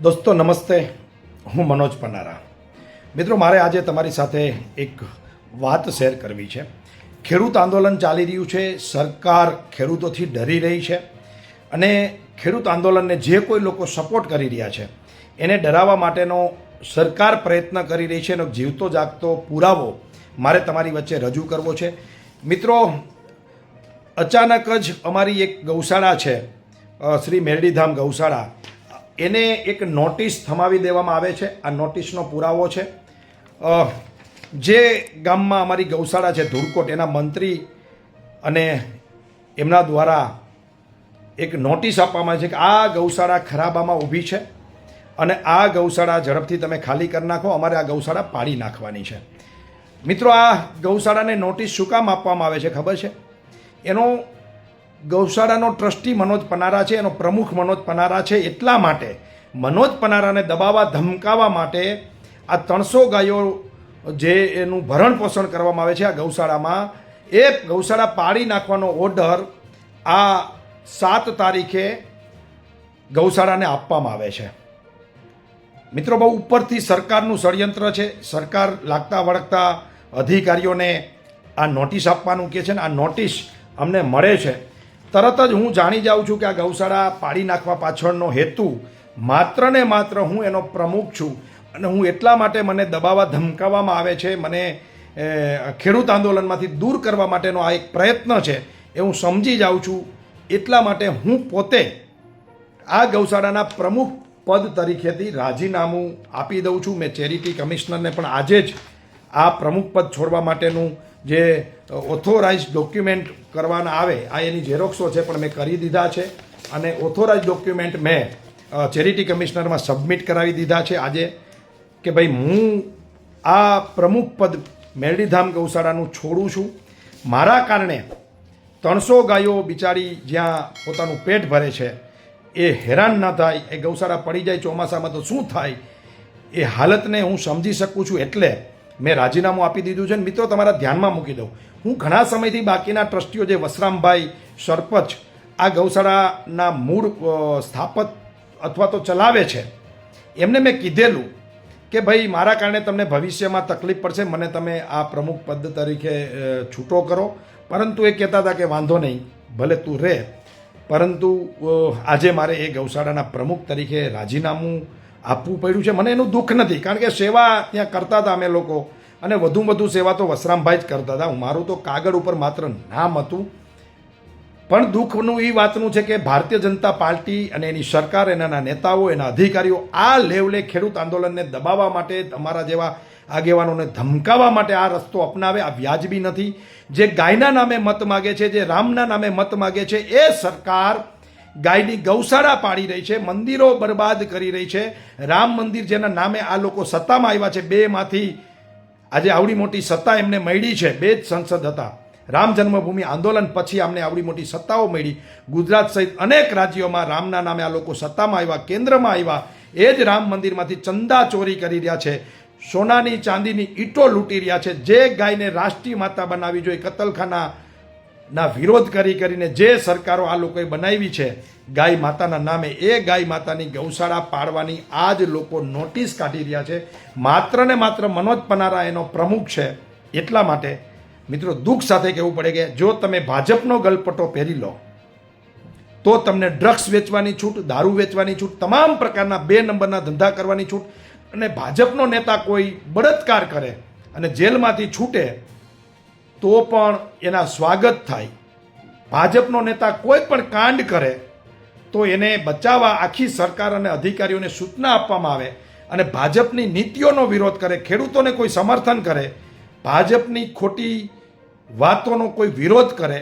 દોસ્તો નમસ્તે, હું મનોજ પનારા. મિત્રો, મારે આજે તમારી સાથે એક વાત શેર કરવી છે. ખેડૂત આંદોલન ચાલી રહ્યું છે. સરકાર ખેડૂતોથી ડરી રહી છે અને ખેડૂત આંદોલનને જે કોઈ લોકો સપોર્ટ કરી રહ્યા છે એને ડરાવવા માટેનો સરકાર પ્રયત્ન કરી રહી છે એનો જીવતો જાગતો પુરાવો મારે તમારી વચ્ચે રજૂ કરવો છે. મિત્રો, અચાનક જ અમારી એક ગૌશાળા છે, શ્રી મેરડીધામ ગૌશાળા, એને એક નોટિસ થમાવી દેવામાં આવે છે. આ નોટિસનો પુરાવો છે. જે ગામમાં અમારી ગૌશાળા છે ધુડકોટ, એના મંત્રી અને એમના દ્વારા એક નોટિસ આપવામાં આવે છે કે આ ગૌશાળા ખરાબામાં ઊભી છે અને આ ગૌશાળા ઝડપથી તમે ખાલી કરી નાખો, અમારે આ ગૌશાળા પાડી નાખવાની છે. મિત્રો, આ ગૌશાળાને નોટિસ શું કામ આપવામાં આવે છે ખબર છે? એનો ગૌશાળાનો ટ્રસ્ટી મનોજ પનારા છે, એનો પ્રમુખ મનોજ પનારા છે. એટલા માટે મનોજ પનારાને દબાવવા ધમકાવવા માટે આ 300 ગાયો જે એનું ભરણ પોષણ કરવામાં આવે છે આ ગૌશાળામાં, એ ગૌશાળા પાડી નાખવાનો ઓર્ડર આ 7 તારીખે ગૌશાળાને આપવામાં આવે છે. મિત્રો, બહુ ઉપરથી સરકારનું ષડયંત્ર છે. સરકાર લાગતા વળગતા અધિકારીઓને આ નોટિસ આપવાનું કહે છે ને આ નોટિસ અમને મળે છે. તરત જ હું જાણી જાઉં છું કે આ ગૌશાળા પાડી નાખવા પાછળનો હેતુ માત્ર ને માત્ર હું એનો પ્રમુખ છું અને હું એટલા માટે મને દબાવવા ધમકાવવામાં આવે છે, મને ખેડૂત આંદોલનમાંથી દૂર કરવા માટેનો આ એક પ્રયત્ન છે એ હું સમજી જાઉં છું. એટલા માટે હું પોતે આ ગૌશાળાના પ્રમુખ પદ તરીકેથી રાજીનામું આપી દઉં છું. મેં ચેરિટી કમિશનરને પણ આજે જ આ પ્રમુખ પદ છોડવા માટેનું જે ઓથોરાઇઝ ડોક્યુમેન્ટ કરવાના આવે આ એની ઝેરોક્સો છે પણ મેં કરી દીધા છે અને ઓથોરાઇઝ ડોક્યુમેન્ટ મેં ચેરિટી કમિશનરમાં સબમિટ કરાવી દીધા છે આજે કે ભાઈ હું આ પ્રમુખ પદ મેરડીધામ ગૌશાળાનું છોડું છું. મારા કારણે 300 ગાયો બિચારી જ્યાં પોતાનું પેટ ભરે છે એ હેરાન ન થાય, એ ગૌશાળા પડી જાય ચોમાસામાં તો શું થાય એ હાલતને હું સમજી શકું છું, એટલે મેં રાજીનામું આપી દીધું છે. મિત્રો, તમારા ધ્યાનમાં મૂકી દઉં, હું ઘણા સમયથી બાકીના ટ્રસ્ટીઓ જે વસરામભાઈ સરપંચ આ ગૌશાળાના મૂળ સ્થાપક અથવા તો ચલાવે છે એમને મેં કીધેલું કે ભાઈ મારા કારણે તમને ભવિષ્યમાં તકલીફ પડશે, મને તમે આ પ્રમુખ પદ તરીકે છૂટો કરો. પરંતુ એ કહેતા હતા કે વાંધો નહીં, ભલે તું રહે. પરંતુ આજે મારે એ ગૌશાળાના પ્રમુખ તરીકે રાજીનામું આપવું પડ્યું છે. મને એનું દુઃખ નથી, કારણ કે સેવા ત્યાં કરતા હતા અમે લોકો અને વધુ સેવા તો વસરામભાઈ જ કરતા હતા. મારું તો કાગળ ઉપર માત્ર નામ હતું. પણ દુઃખનું એ વાતનું છે કે ભારતીય જનતા પાર્ટી અને એની સરકાર, એના નેતાઓ, એના અધિકારીઓ આ લેવલે ખેડૂત આંદોલનને દબાવવા માટે, અમારા જેવા આગેવાનોને ધમકાવવા માટે આ રસ્તો અપનાવે. આ વ્યાજબી નથી. જે ગાયના નામે મત માગે છે, જે રામના નામે મત માગે છે, એ સરકાર ગાયની ગૌશાળા પાડી રહી છે, મંદિરો બરબાદ કરી રહી છે. રામ મંદિર જેના નામે આ લોકો સત્તામાં આવ્યા છે, 2માંથી આજે આવડી મોટી સત્તા એમને મળી છે. 2 જ સંસદ હતા. રામ જન્મભૂમિ આંદોલન પછી અમને આવડી મોટી સત્તાઓ મળી. ગુજરાત સહિત અનેક રાજ્યોમાં રામના નામે આ લોકો સત્તામાં આવ્યા, કેન્દ્રમાં આવ્યા. એ જ રામ મંદિરમાંથી ચંદા ચોરી કરી રહ્યા છે, સોનાની ચાંદીની ઈંટો લૂંટી રહ્યા છે. જે ગાયને રાષ્ટ્રીય માતા બનાવી જોઈએ, કતલખાના વિરોધ કરીને જે સરકારો આ લોકોએ બનાવી છે ગાય માતાના નામે, એ ગાય માતાની ગૌશાળા પાડવાની આ જ લોકો નોટિસ કાઢી રહ્યા છે. માત્ર ને માત્ર મનોજ પનારા એનો પ્રમુખ છે. એટલા માટે મિત્રો, દુઃખ સાથે કહેવું પડે કે જો તમે ભાજપનો ગલપટો પહેરી લો તો તમને ડ્રગ્સ વેચવાની છૂટ, દારૂ વેચવાની છૂટ, તમામ પ્રકારના 2 નંબરના ધંધા કરવાની છૂટ, અને ભાજપનો નેતા કોઈ બળાત્કાર કરે અને જેલમાંથી છૂટે તો પણ એના સ્વાગત થાય. ભાજપનો નેતા કોઈ પણ કાંડ કરે તો એને બચાવવા આખી સરકાર અને અધિકારીઓને સૂચના આપવામાં આવે અને ભાજપની નીતિઓનો વિરોધ કરે, ખેડૂતોને કોઈ સમર્થન કરે, ભાજપની ખોટી વાતોનો કોઈ વિરોધ કરે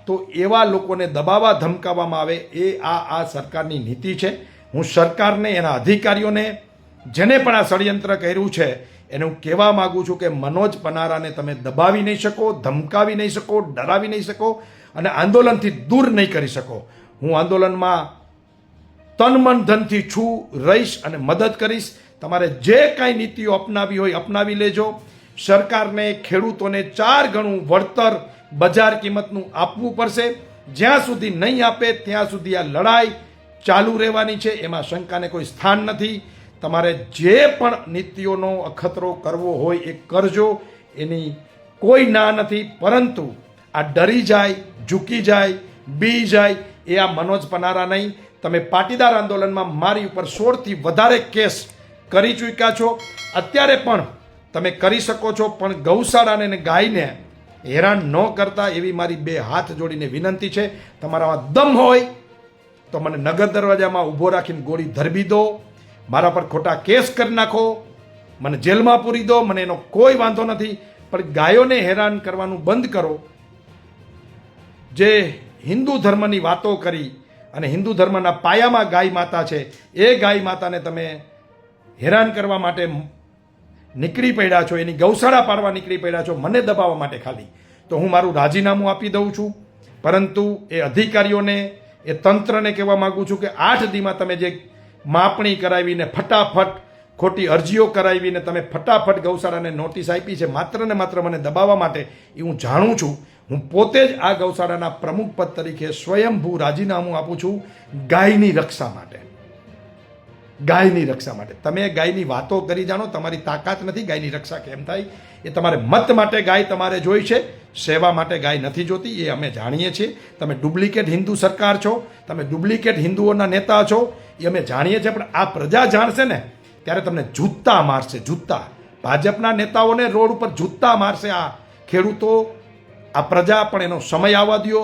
તો એવા લોકોને દબાવવા ધમકાવવામાં આવે. એ આ સરકારની નીતિ છે. હું સરકારને, એના અધિકારીઓને, જેને પણ આ ષડયંત્ર કર્યું છે એને હું કહેવા માગું છું કે મનોજ પનારાને તમે દબાવી નહીં શકો, ધમકાવી નહીં શકો, ડરાવી નહીં શકો અને આંદોલનથી દૂર નહીં કરી શકો. હું આંદોલનમાં તન મન ધનથી છું, રહીશ અને મદદ કરીશ. તમારે જે કાંઈ નીતિઓ અપનાવી હોય અપનાવી લેજો. સરકારને ખેડૂતોને 4 ગણું વળતર બજાર કિંમતનું આપવું પડશે. જ્યાં સુધી નહીં આપે ત્યાં સુધી આ લડાઈ ચાલુ રહેવાની છે, એમાં શંકાને કોઈ સ્થાન નથી. તમારે જે પણ નીતિઓનો અખતરો કરવો હોય એ કરજો, એની કોઈ ના નથી. પરંતુ આ ડરી જાય, ઝૂકી જાય, બી જાય એ આ મનોજ પનારા નહીં. તમે પાટીદાર આંદોલનમાં મારી ઉપર 16થી વધારે કેસ કરી ચૂક્યા છો, અત્યારે પણ તમે કરી શકો છો, પણ ગૌશાળાને અને ગાયને હેરાન ન કરતા એવી મારી 2 હાથ જોડીને વિનંતી છે. તમારામાં દમ હોય તો મને નગર દરવાજામાં ઊભો રાખીને ગોળી ધરબી દો, મારા પર ખોટા કેસ કરી નાખો, મને જેલમાં પૂરી દો, મને એનો કોઈ વાંધો નથી. પણ ગાયોને હેરાન કરવાનું બંધ કરો. જે હિન્દુ ધર્મની વાતો કરી અને હિન્દુ ધર્મના પાયામાં ગાય માતા છે, એ ગાય માતાને તમે હેરાન કરવા માટે નીકળી પડ્યા છો, એની ગૌશાળા પાડવા નીકળી પડ્યા છો, મને દબાવવા માટે ખાલી. તો હું મારું રાજીનામું આપી દઉં છું. પરંતુ એ અધિકારીઓને, એ તંત્રને કહેવા માગું છું કે 8 દીમાં તમે જે માપણી કરાવીને ફટાફટ ખોટી અરજીઓ કરાવીને તમે ફટાફટ ગૌશાળાને નોટિસ આપી છે માત્ર ને માત્ર મને દબાવવા માટે, એ હું જાણું છું. હું પોતે જ આ ગૌશાળાના પ્રમુખ પદ તરીકે સ્વયંભૂ રાજીનામું આપું છું ગાયની રક્ષા માટે. ગાયની રક્ષા માટે. તમે ગાયની વાતો કરી જાણો, તમારી તાકાત નથી ગાયની રક્ષા કેમ થાય. એ તમારે મત માટે ગાય તમારે જોઈ છે, સેવા માટે ગાય નથી જોતી, એ અમે જાણીએ છીએ. તમે ડુપ્લિકેટ હિન્દુ સરકાર છો, તમે ડુપ્લિકેટ હિન્દુઓના નેતા છો, એ અમે જાણીએ છીએ. પણ આ પ્રજા જાણશે ને ત્યારે તમને જૂતા મારશે, જૂતા. ભાજપના નેતાઓને રોડ ઉપર જૂતા મારશે આ ખેડૂતો, આ પ્રજા. પણ એનો સમય આવવા દો,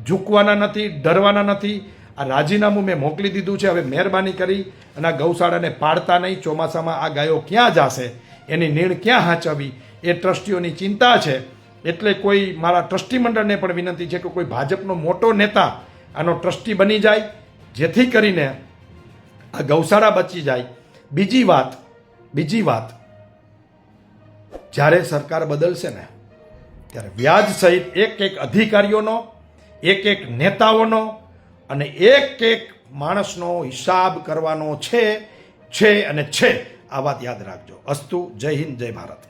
ઝૂકવાના નથી, ડરવાના નથી. આ રાજીનામું મેં મોકલી દીધું છે. હવે મહેરબાની કરી અને આ ગૌશાળાને પાડતા નહીં. ચોમાસામાં આ ગાયો ક્યાં જશે, એની નીણ ક્યાં હાંચવી, એ ટ્રસ્ટીઓની ચિંતા છે. એટલે કોઈ મારા ટ્રસ્ટી મંડળને પણ વિનંતી છે કે કોઈ ભાજપનો મોટો નેતા આનો ટ્રસ્ટી બની જાય, જેથી કરીને આ ગૌશાળા બચી જાય. બીજી વાત, જ્યારે સરકાર બદલશે ને ત્યારે વ્યાજ સહિત એક અધિકારીઓનો, એક નેતાઓનો અને એક માણસનો હિસાબ કરવાનો છે અને છે. આ વાત યાદ રાખજો. અસ્તુ. જય હિન્દ, જય ભારત.